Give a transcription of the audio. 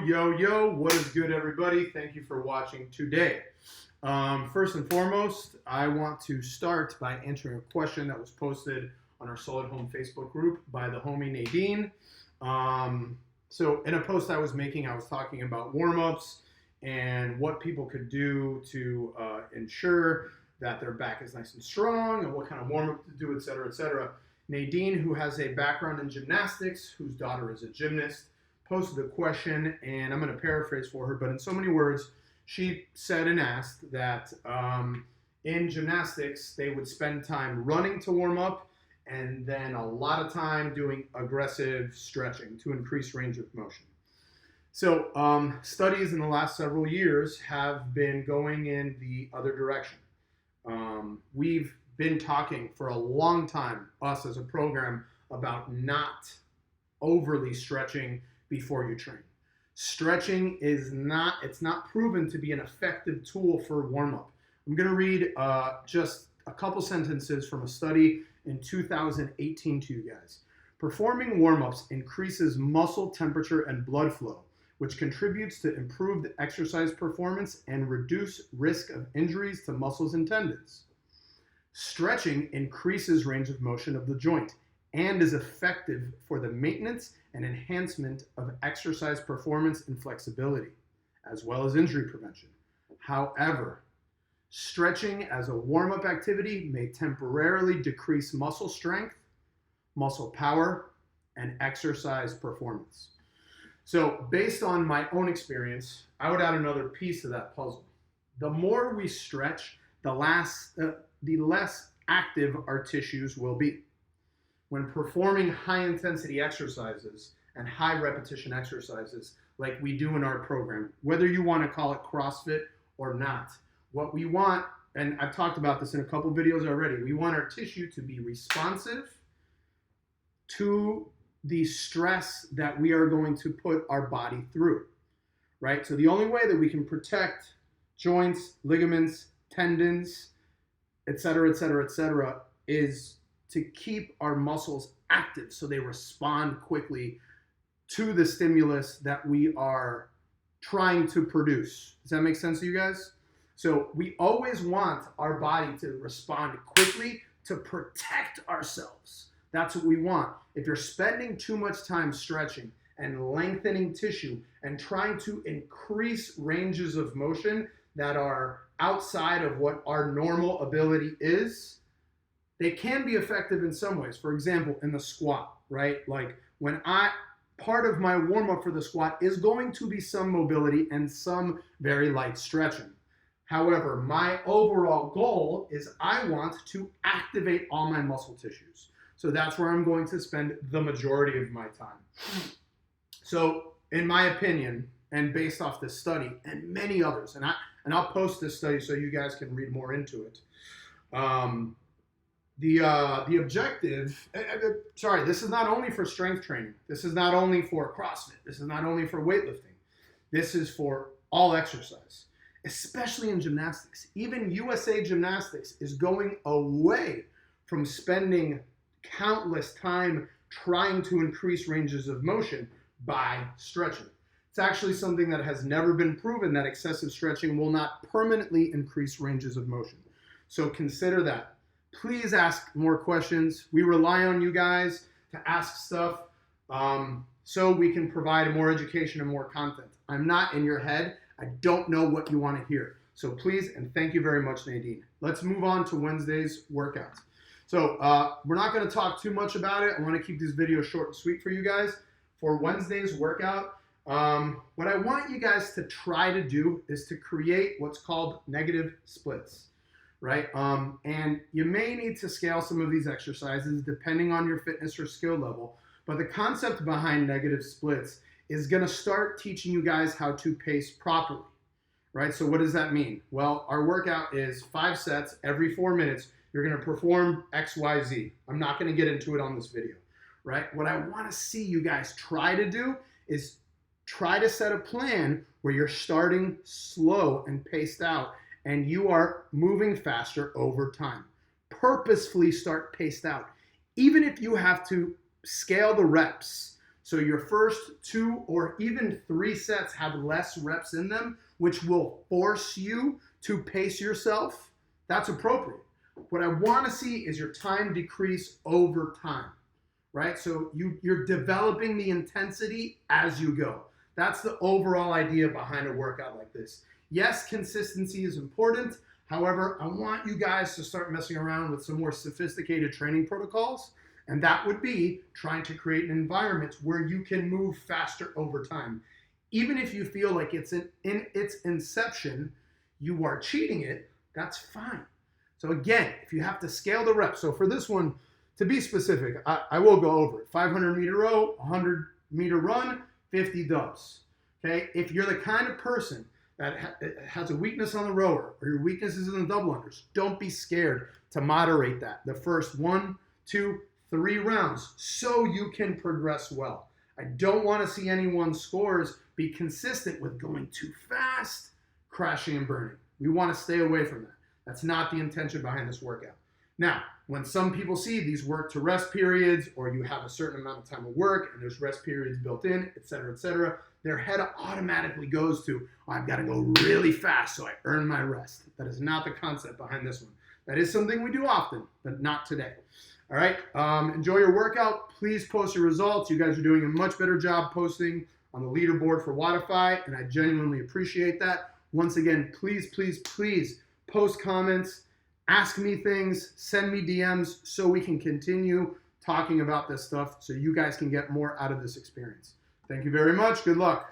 Yo, what is good, everybody? Thank you for watching today. First and foremost, I want to start by answering a question that was posted on our Solid Home Facebook group by the homie Nadine. So in a post I was making, I was talking about warm-ups and what people could do to ensure that their back is nice and strong and what kind of warm-up to do, etc., etc. Nadine, who has a background in gymnastics, whose daughter is a gymnast, posted a question, and I'm going to paraphrase for her, but in so many words, she said and asked that in gymnastics, they would spend time running to warm up and then a lot of time doing aggressive stretching to increase range of motion. So studies in the last several years have been going in the other direction. We've been talking for a long time, us as a program, about not overly stretching before you train. Stretching is not proven to be an effective tool for warm-up. I'm going to read just a couple sentences from a study in 2018 to you guys. Performing warm-ups increases muscle temperature and blood flow, which contributes to improved exercise performance and reduce risk of injuries to muscles and tendons. Stretching increases range of motion of the joint and is effective for the maintenance and enhancement of exercise performance and flexibility, as well as injury prevention. However, stretching as a warm-up activity may temporarily decrease muscle strength, muscle power, and exercise performance. So based on my own experience, I would add another piece to that puzzle. The more we stretch, the less active our tissues will be. When performing high-intensity exercises and high-repetition exercises like we do in our program, whether you want to call it CrossFit or not, what we want, and I've talked about this in a couple videos already, we want our tissue to be responsive to the stress that we are going to put our body through, right? So the only way that we can protect joints, ligaments, tendons, etc., is to keep our muscles active so they respond quickly to the stimulus that we are trying to produce. Does that make sense to you guys? So we always want our body to respond quickly to protect ourselves. That's what we want. If you're spending too much time stretching and lengthening tissue and trying to increase ranges of motion that are outside of what our normal ability is, they can be effective in some ways. For example, in the squat, right? Like part of my warm-up for the squat is going to be some mobility and some very light stretching. However, my overall goal is I want to activate all my muscle tissues. So that's where I'm going to spend the majority of my time. So in my opinion, and based off this study and many others, and I'll post this study so you guys can read more into it. The objective, this is not only for strength training. This is not only for CrossFit. This is not only for weightlifting. This is for all exercise, especially in gymnastics. Even USA Gymnastics is going away from spending countless time trying to increase ranges of motion by stretching. It's actually something that has never been proven that excessive stretching will not permanently increase ranges of motion. So consider that. Please ask more questions. We rely on you guys to ask stuff so we can provide more education and more content. I'm not in your head. I don't know what you want to hear. So please, and thank you very much, Nadine. Let's move on to Wednesday's workouts. So we're not going to talk too much about it. I want to keep this video short and sweet for you guys. For Wednesday's workout, what I want you guys to try to do is to create what's called negative splits, right? And you may need to scale some of these exercises depending on your fitness or skill level. But the concept behind negative splits is going to start teaching you guys how to pace properly, right? So what does that mean? Well, our workout is 5 sets every 4 minutes. You're going to perform X, Y, Z. I'm not going to get into it on this video, right? What I want to see you guys try to do is try to set a plan where you're starting slow and paced out and you are moving faster over time. Purposefully start paced out. Even if you have to scale the reps So your first 2 or even 3 sets have less reps in them, which will force you to pace yourself. That's appropriate. What I want to see is your time decrease over time, right? So you're developing the intensity as you go. That's the overall idea behind a workout like this. Yes, consistency is important. However, I want you guys to start messing around with some more sophisticated training protocols. And that would be trying to create an environment where you can move faster over time. Even if you feel like it's in its inception, you are cheating it, that's fine. So again, if you have to scale the reps, so for this one, to be specific, I will go over it. 500 meter row, 100 meter run, 50 dubs. Okay, if you're the kind of person that has a weakness on the rower or your weakness is in the double unders, don't be scared to moderate that. The first 1, 2, 3 rounds so you can progress well. I don't want to see anyone's scores be consistent with going too fast, crashing and burning. We want to stay away from that. That's not the intention behind this workout. Now, when some people see these work to rest periods, or you have a certain amount of time of work and there's rest periods built in, et cetera, their head automatically goes to, oh, I've got to go really fast so I earn my rest. That is not the concept behind this one. That is something we do often, but not today. All right, enjoy your workout. Please post your results. You guys are doing a much better job posting on the leaderboard for Wodify, and I genuinely appreciate that. Once again, please, please, please post comments, ask me things, send me DMs so we can continue talking about this stuff so you guys can get more out of this experience. Thank you very much. Good luck.